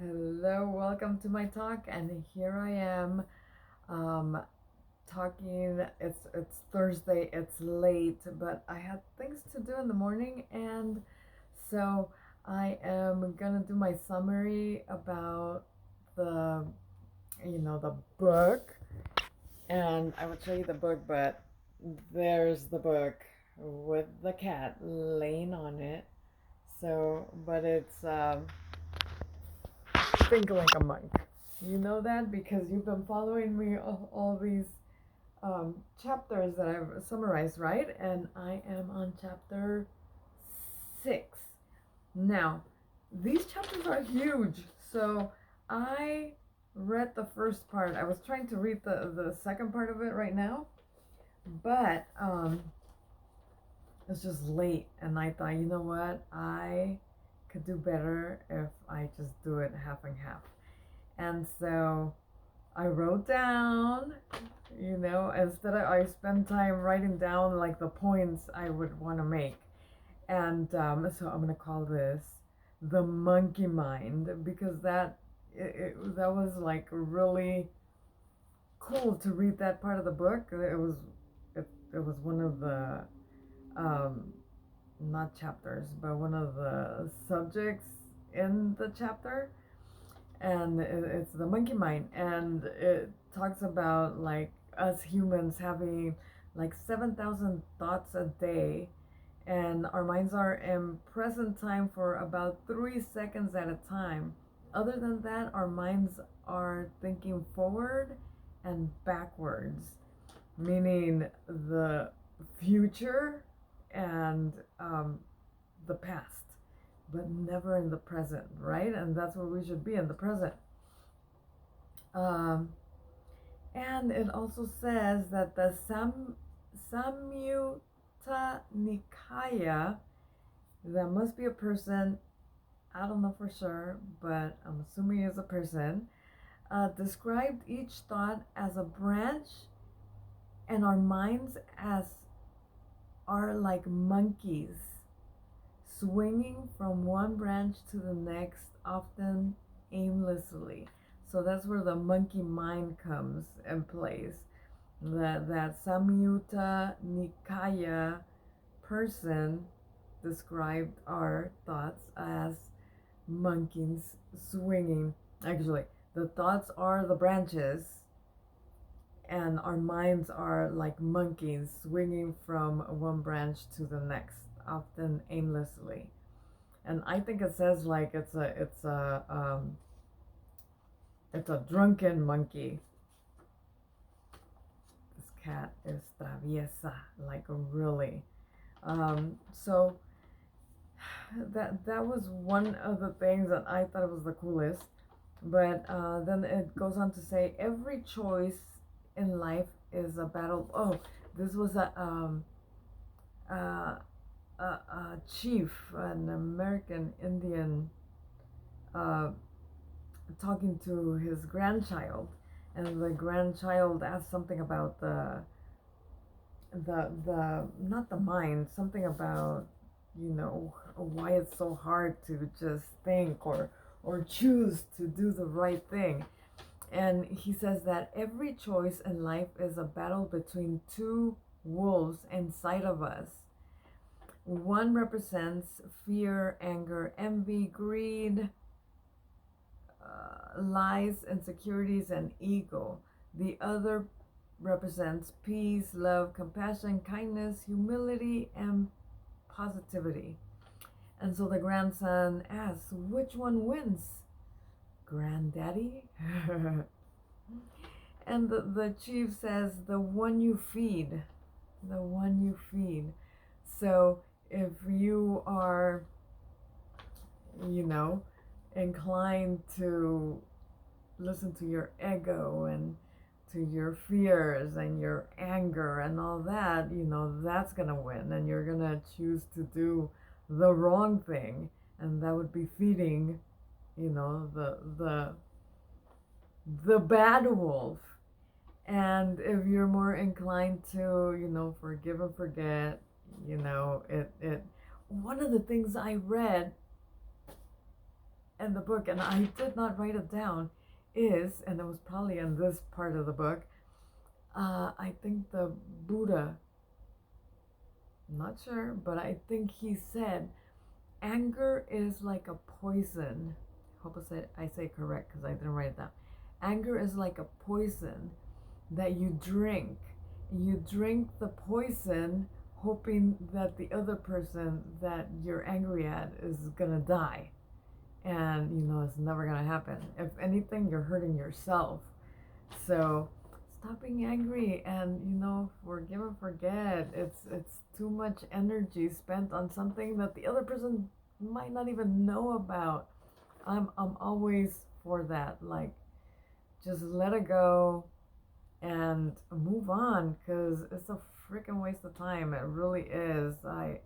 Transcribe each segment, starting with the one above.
Hello, welcome to my talk, and here I am, um, talking. It's Thursday. It's late, but I had things to do in the morning, and so I am gonna do my summary about the the book, and I would show you the book, but there's the book with the cat laying on it. So, but it's think like a monk. You know that because you've been following me all these chapters that I've summarized, right? And I am on chapter 6. Now, these chapters are huge. So I read the first part. I was trying to read the second part of it right now, but it's just late. And I thought, you know what? I could do better if I just do it half and half. And so I wrote down, instead I spend time writing down like the points I would want to make. And so I'm gonna call this the monkey mind because that was like really cool to read that part of the book. It was one of the um, not chapters, but one of the subjects in the chapter, and it's the monkey mind, and it talks about like us humans having like 7,000 thoughts a day, and our minds are in present time for about 3 seconds at a time. Other than that, our minds are thinking forward and backwards, meaning the future and the past, but never in the present, right? And that's where we should be, in the present. Um, and it also says that the Samyutta Nikaya, that must be a person, I don't know for sure, but I'm assuming it's a person, described each thought as a branch, and our minds as are like monkeys swinging from one branch to the next, often aimlessly. So that's where the monkey mind comes and plays. That Samyutta Nikaya person described our thoughts as monkeys swinging. Actually, the thoughts are the branches, and our minds are like monkeys swinging from one branch to the next, often aimlessly. And I think it says like it's a drunken monkey. This cat is traviesa, like really. So that was one of the things that I thought was the coolest. But then it goes on to say every choice in life is a battle. Oh, this was uh, a chief, an American Indian, uh, talking to his grandchild, and the grandchild asked something about the not the mind, something about why it's so hard to just think or choose to do the right thing. And he says that every choice in life is a battle between two wolves inside of us. One represents fear, anger, envy, greed, lies, insecurities, and ego. The other represents peace, love, compassion, kindness, humility, and positivity. And so the grandson asks, which one wins? Granddaddy? And the chief says, the one you feed. The one you feed. So if you are, you know, inclined to listen to your ego and to your fears and your anger and all that, that's going to win. And you're going to choose to do the wrong thing. And that would be feeding, the bad wolf. And if you're more inclined to, forgive and forget, it one of the things I read in the book, and I did not write it down, is, and it was probably in this part of the book, I think the Buddha, I'm not sure, but I think he said, anger is like a poison. Hope I say correct because I didn't write it down. Anger is like a poison that you drink. You drink the poison hoping that the other person that you're angry at is gonna die. And it's never gonna happen. If anything, you're hurting yourself. So stop being angry and forgive and forget. It's too much energy spent on something that the other person might not even know about. I'm always for that. Like, just let it go and move on, because it's a freaking waste of time. It really is. I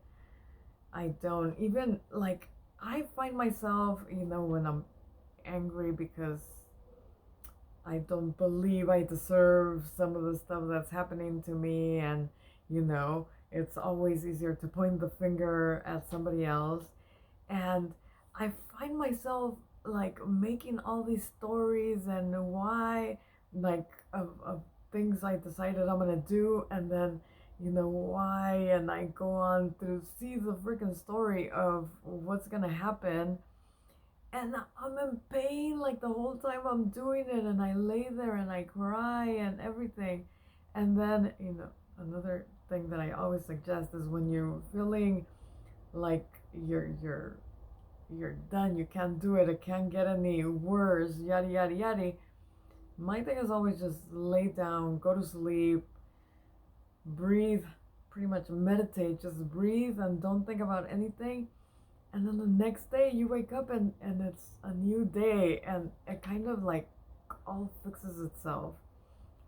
don't even like, I find myself, when I'm angry because I don't believe I deserve some of the stuff that's happening to me, and it's always easier to point the finger at somebody else. And I find myself like making all these stories and why, like, of things I decided I'm gonna do, and then why, and I go on to see the freaking story of what's gonna happen, and I'm in pain like the whole time I'm doing it, and I lay there and I cry and everything. And then another thing that I always suggest is, when you're feeling like you're done, you can't do it can't get any worse, yada yada yada, my thing is always just lay down, go to sleep, breathe, pretty much meditate, just breathe and don't think about anything. And then the next day you wake up, and it's a new day, and it kind of like all fixes itself.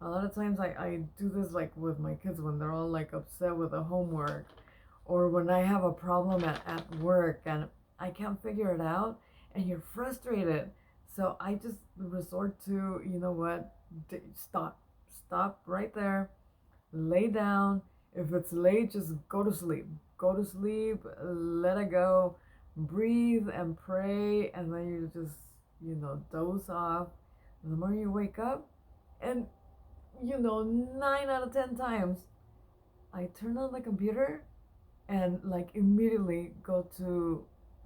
A lot of times I do this, like with my kids, when they're all like upset with the homework, or when I have a problem at work and I can't figure it out, and you're frustrated. So I just resort to, what, stop right there, lay down. If it's late, just go to sleep. Go to sleep, let it go, breathe and pray, and then you just, doze off. And the morning you wake up, and 9 out of 10 times, I turn on the computer and like immediately go to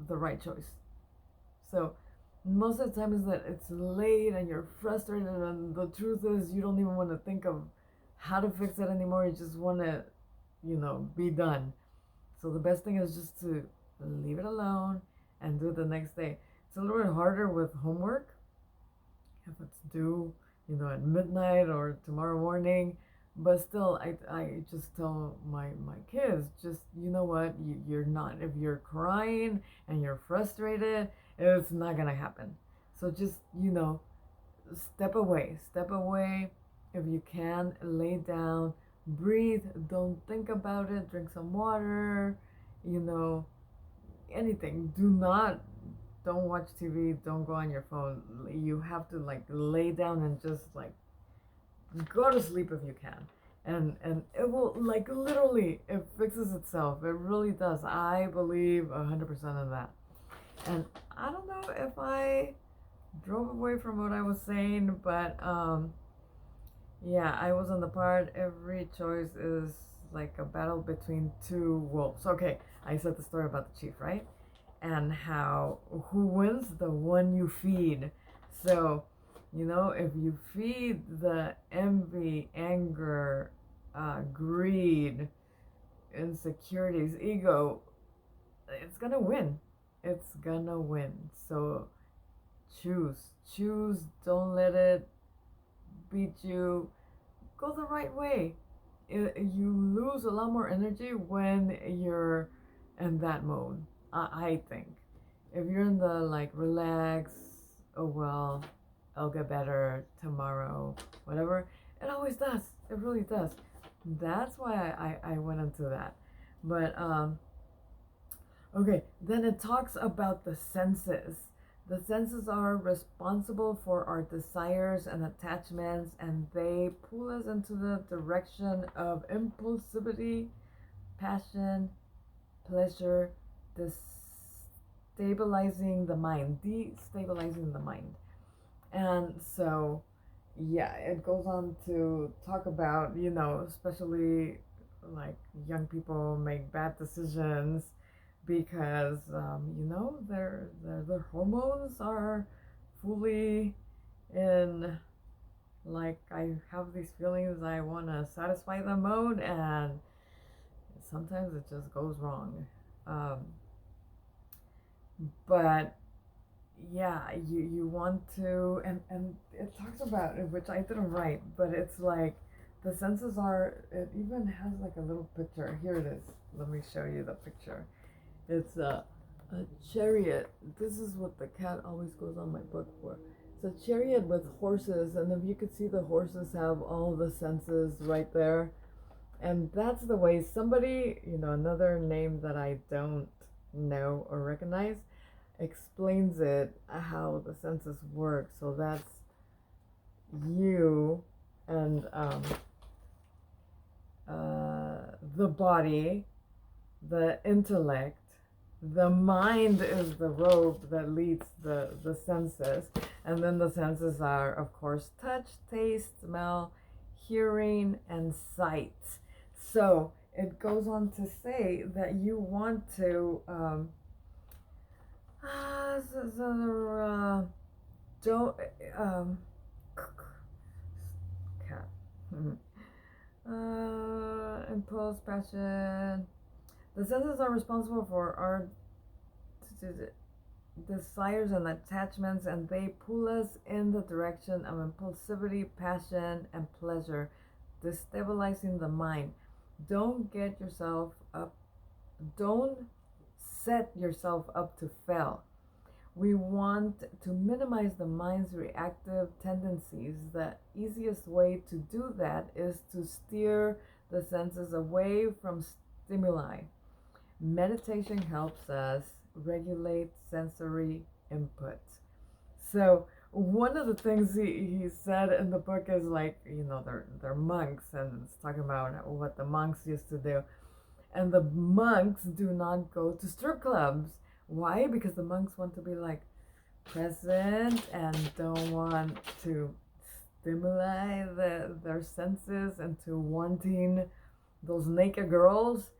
the right choice. So most of the time is that it's late and you're frustrated, and the truth is you don't even want to think of how to fix it anymore. You just want to, be done. So the best thing is just to leave it alone and do it the next day. It's a little bit harder with homework if it's due, at midnight or tomorrow morning. But still, I just tell my kids, just, what, you're not, if you're crying and you're frustrated, it's not gonna happen. So just, step away. If you can, lay down, breathe, don't think about it, drink some water, you know, anything. Don't watch TV, don't go on your phone. You have to like lay down and just like go to sleep if you can. And it will, like, literally, it fixes itself. It really does. I believe 100% in that. And I don't know if I drove away from what I was saying, but yeah, I was on the part, every choice is like a battle between two wolves. Okay, I said the story about the chief, right? And how, who wins? The one you feed. So, if you feed the envy, anger, greed, insecurities, ego, it's gonna win. It's gonna win. So choose, don't let it beat you. Go the right way. You lose a lot more energy when you're in that mode, I think. If you're in the like relax, oh well, I'll get better tomorrow, whatever, it always does. It really does. That's why I went into that. But okay, then it talks about the senses. The senses are responsible for our desires and attachments, and they pull us into the direction of impulsivity, passion, pleasure, stabilizing the mind, destabilizing the mind. And so, yeah, it goes on to talk about, especially like young people make bad decisions because, their hormones are fully in, like, I have these feelings, I want to satisfy the mode, and sometimes it just goes wrong. Um, but yeah, you want to, and it talks about it, which I didn't write, but it's like the senses are, it even has like a little picture. Here it is. Let me show you the picture. It's a chariot. This is what the cat always goes on my book for. It's a chariot with horses, and if you could see, the horses have all the senses right there. And that's the way somebody, another name that I don't know or recognize, explains it, how the senses work. So that's you and the body, the intellect, the mind is the rope that leads the senses. And then the senses are, of course, touch, taste, smell, hearing, and sight. So it goes on to say that you want to don't cat impulse, passion. The senses are responsible for our desires and attachments, and they pull us in the direction of impulsivity, passion, and pleasure, destabilizing the mind. Don't get yourself up. Don't set yourself up to fail. We want to minimize the mind's reactive tendencies. The easiest way to do that is to steer the senses away from stimuli. Meditation helps us regulate sensory input. So one of the things he said in the book is, like, they're monks, and it's talking about what the monks used to do. And the monks do not go to strip clubs. Why? Because the monks want to be like present and don't want to stimulate their senses into wanting those naked girls.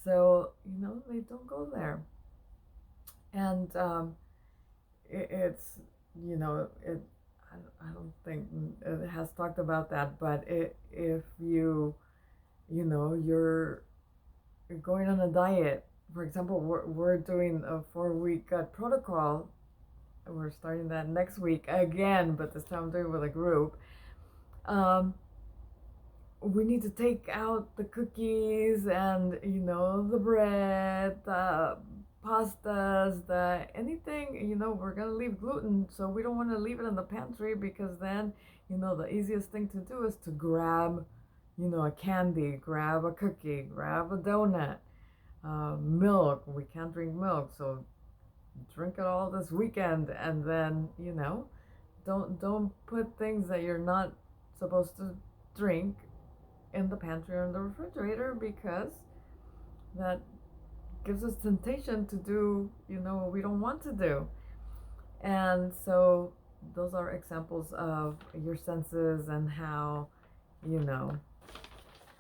So, they don't go there. And it's, it, I don't think it has talked about that, but if you're going on a diet, for example, we're doing a 4-week gut protocol. We're starting that next week again, but this time I'm doing it with a group. We need to take out the cookies and, the bread, the pastas, the anything, we're going to leave gluten. So we don't want to leave it in the pantry, because then, the easiest thing to do is to grab, a candy, grab a cookie, grab a donut, milk. We can't drink milk, so drink it all this weekend. And then, don't put things that you're not supposed to drink in the pantry or in the refrigerator, because that gives us temptation to do, what we don't want to do. And so those are examples of your senses and how,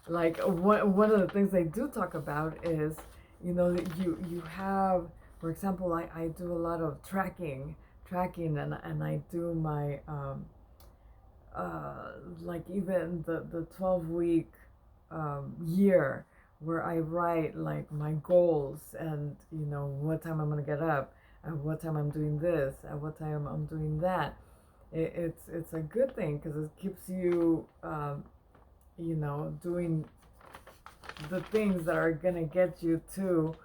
like, one of the things they do talk about is, that you have, for example, I do a lot of tracking, and I do my like even the 12-week year, where I write like my goals, and what time I'm gonna get up, at what time I'm doing this, at what time I'm doing that. It's a good thing, because it keeps you doing the things that are gonna get you to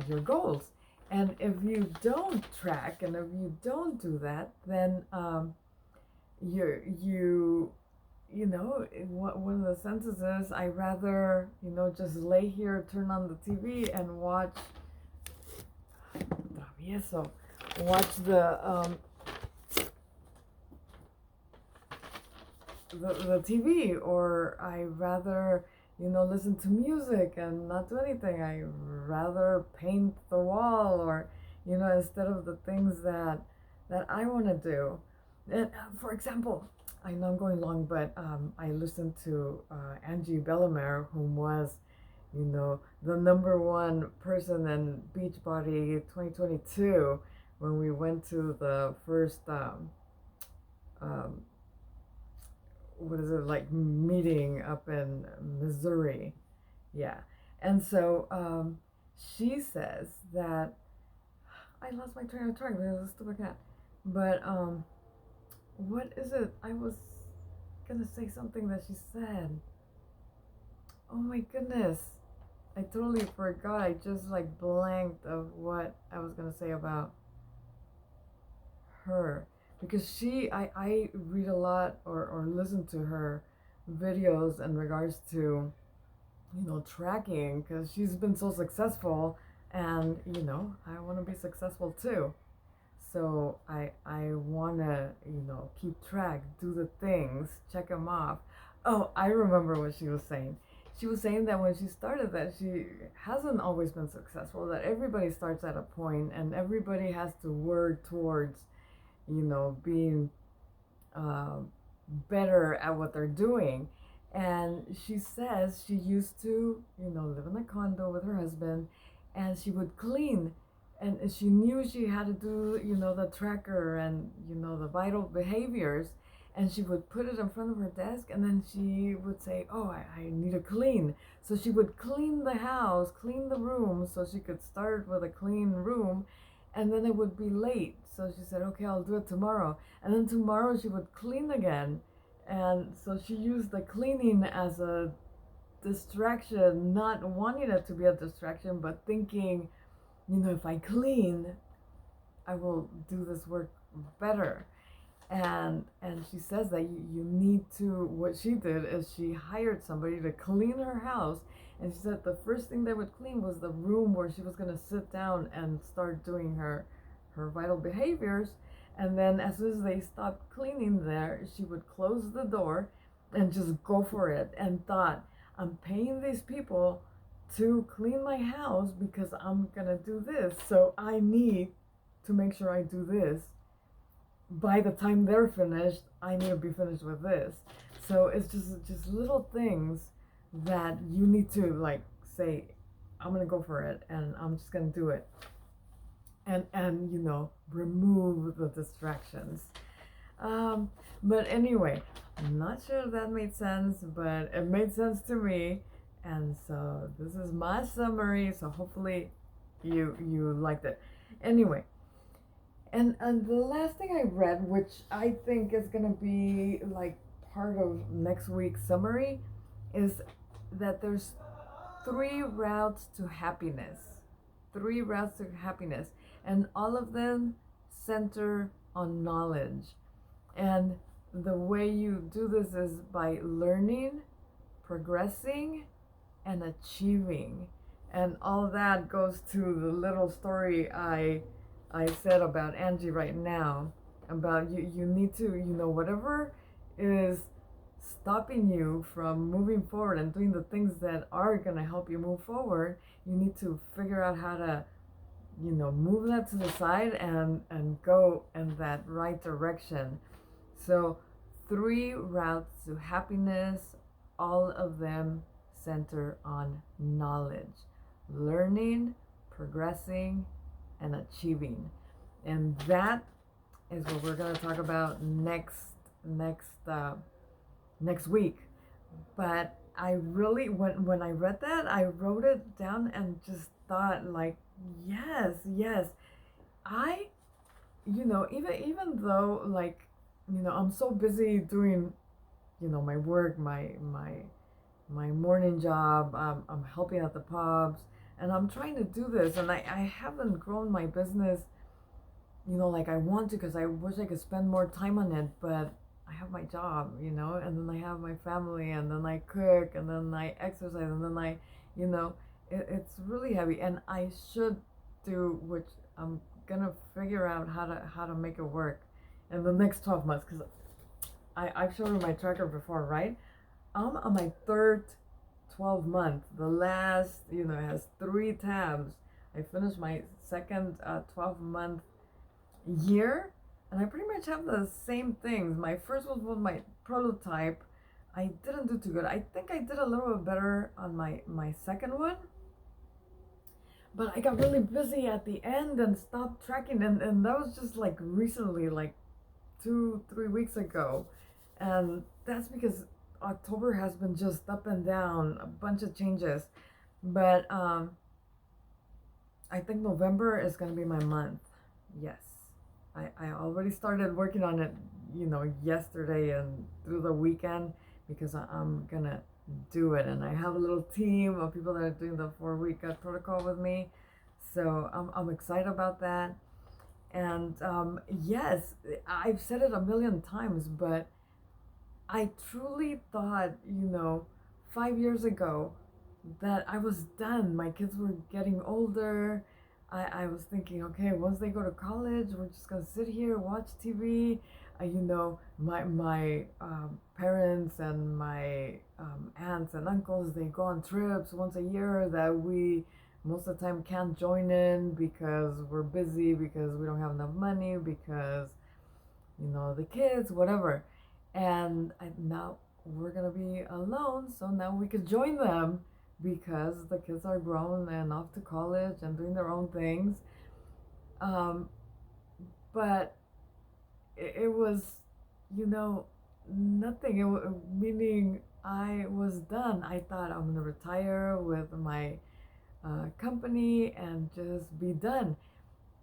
your goals. And if you don't track, and if you don't do that, then one of the senses is, I rather, just lay here, turn on the TV, and watch the TV, or I rather, listen to music and not do anything. I rather paint the wall, or, instead of the things that I want to do. And for example, I know I'm going long, but I listened to Angie Bellemare, who was, the number one person in Beachbody 2022 when we went to the first, um, what is it, like meeting up in Missouri. Yeah. And so she says that, I lost my train of thought because of a stupid cat. But what is it? I was gonna say something that she said. Oh my goodness. I totally forgot. I just like blanked of what I was gonna say about her. Because I read a lot or listen to her videos in regards to, tracking, because she's been so successful, and I want to be successful too. So I want to, keep track, do the things, check them off. Oh, I remember what she was saying. She was saying that when she started that, she hasn't always been successful, that everybody starts at a point and everybody has to work towards, being uh, better at what they're doing. And she says she used to, live in a condo with her husband, and she would clean. And she knew she had to do, the tracker and, the vital behaviors. And she would put it in front of her desk, and then she would say, oh, I need to clean. So she would clean the house, clean the room, so she could start with a clean room, and then it would be late. So she said, okay, I'll do it tomorrow. And then tomorrow she would clean again. And so she used the cleaning as a distraction, not wanting it to be a distraction, but thinking, if I clean, I will do this work better. And she says that you need to, what she did is she hired somebody to clean her house. And she said the first thing they would clean was the room where she was going to sit down and start doing her vital behaviors. And then as soon as they stopped cleaning there, she would close the door and just go for it, and thought, I'm paying these people to clean my house because I'm going to do this. So I need to make sure I do this. By the time they're finished, I need to be finished with this. So it's just little things that you need to like say, I'm going to go for it and I'm just going to do it. And remove the distractions. But anyway, I'm not sure if that made sense, but it made sense to me. And so this is my summary. So hopefully you liked it. Anyway, and the last thing I read, which I think is gonna be like part of next week's summary, is that there's 3 routes to happiness. 3 routes to happiness, and all of them center on knowledge. And the way you do this is by learning, progressing, and achieving. And all that goes to the little story I said about Angie right now, about you need to, whatever is stopping you from moving forward and doing the things that are going to help you move forward, you need to figure out how to, move that to the side and go in that right direction. So 3 routes to happiness, all of them center on knowledge, learning, progressing, and achieving. And that is what we're going to talk about next week. But I really, when I read that, I wrote it down and just thought like, yes, I, even though like, I'm so busy doing, my work, my morning job, I'm helping at the pubs, and I'm trying to do this, and I haven't grown my business, like I want to, because I wish I could spend more time on it, but I have my job, and then I have my family, and then I cook, and then I exercise, and then it's really heavy, and I should do, which I'm gonna figure out how to make it work in the next 12 months, because I've shown you my tracker before, right? I'm on my 3rd 12 month. The last, it has 3 tabs. I finished my second 12-month year, and I pretty much have the same things. My first was with my prototype. I didn't do too good. I think I did a little bit better on my second one, but I got really busy at the end and stopped tracking, and that was just like recently, like 2 3 weeks ago. And that's because October has been just up and down, a bunch of changes. But I think November is going to be my month. Yes, I already started working on it, yesterday and through the weekend, because I'm gonna do it. And I have a little team of people that are doing the 4-week protocol with me, so I'm excited about that. And yes, I've said it a million times, but I truly thought, 5 years ago, that I was done. My kids were getting older. I was thinking, okay, once they go to college, we're just gonna sit here, watch TV. My parents and my aunts and uncles, they go on trips once a year that we most of the time can't join in because we're busy, because we don't have enough money, because the kids, whatever. And now we're gonna be alone, so now we could join them because the kids are grown and off to college and doing their own things. um, but it was, nothing. Meaning I was done. I thought I'm gonna retire with my company and just be done.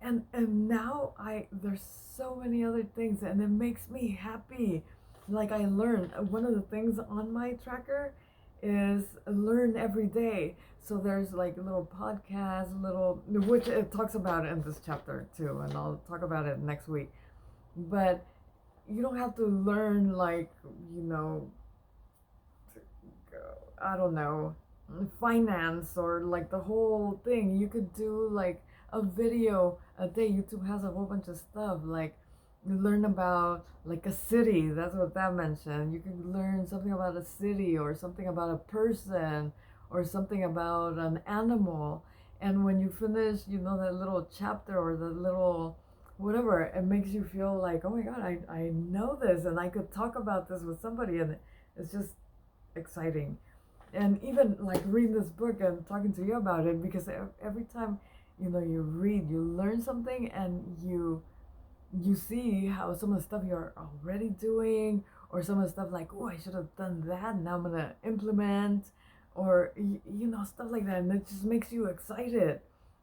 And now there's so many other things, and it makes me happy. Like, I learn, one of the things on my tracker is learn every day. So there's like little podcasts, which it talks about in this chapter too, and I'll talk about it next week. But you don't have to learn, like, you know I don't know, finance or like the whole thing. You could do like a video a day. YouTube has a whole bunch of stuff, like you learn about like a city. That's what that mentioned. You could learn something about a city, or something about a person, or something about an animal. And when you finish, that little chapter or the little whatever, it makes you feel like, oh my god, I know this, and I could talk about this with somebody, and it's just exciting. And even like reading this book and talking to you about it, because every time you read, you learn something, and you see how some of the stuff you're already doing, or some of the stuff like, oh, I should have done that, now I'm gonna implement, or stuff like that, and it just makes you excited.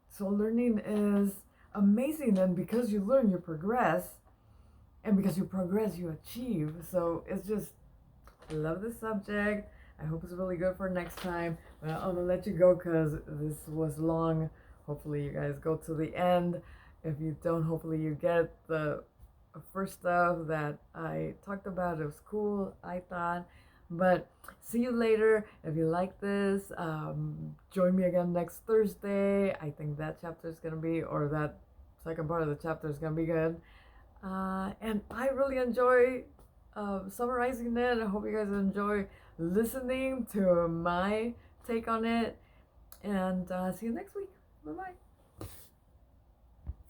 So learning is amazing, and because you learn, you progress, and because you progress, you achieve. So it's just, I love this subject. I hope it's really good for next time. But I'm gonna let you go because this was long. Hopefully you guys go to the end. If you don't, hopefully you get the first stuff that I talked about. It was cool, I thought. But see you later. If you like this, join me again next Thursday. I think that chapter is gonna be, or that second part of the chapter is gonna be good. And I really enjoy summarizing it. I hope you guys enjoy listening to my take on it. And see you next week. Bye bye.